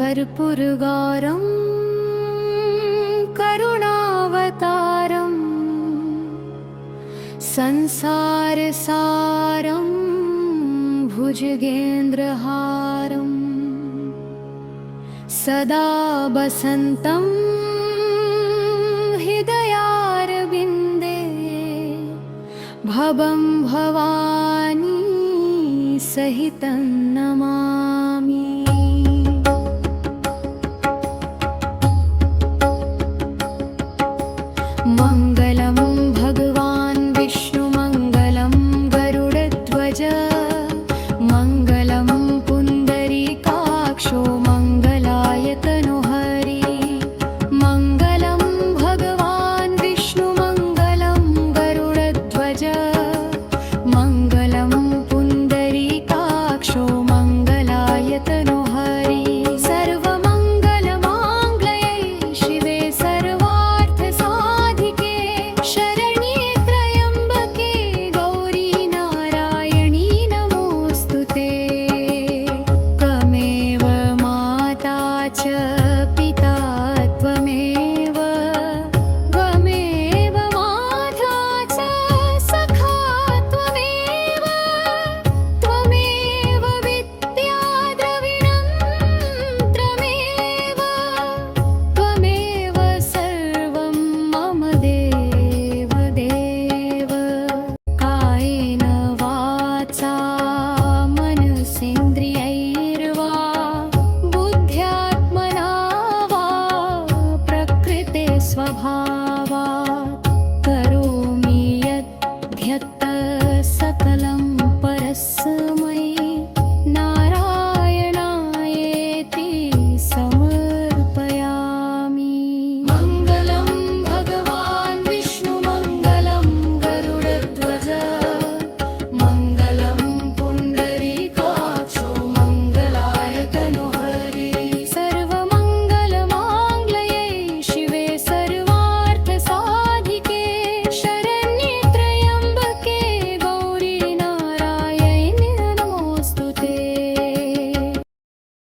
कर्पूरगौरं करुणावतारम् संसारसारं भुजगेन्द्रहारम् सदा वसन्तं हृदयारविन्दे भवं भवानी सहितं नमामि। मङ्गलं भगवान् विष्णुमङ्गलं गरुडध्वज मङ्गलं पुण्डरीकाक्षो मङ्गलायतनुहरि मङ्गलं भगवान् विष्णुमङ्गलं गरुडध्वज मङ्गलं पुण्डरीकाक्षो मङ्गलायतनुहरि सर्वमङ्गलमाङ्गल्ये शिवे सर्वार्थसाधिके शरण्ये त्र्यम्बके गौरी नारायणी नमोऽस्तुते। त्वमेव माता च पिता त्वमेव माता च सखा त्वमेव विद्या द्रविणं त्वमेव सर्वं मम देव कायेन वाचा मनसेन्द्रियैर्वा बुद्ध्यात्मना वा प्रकृते स्वभावा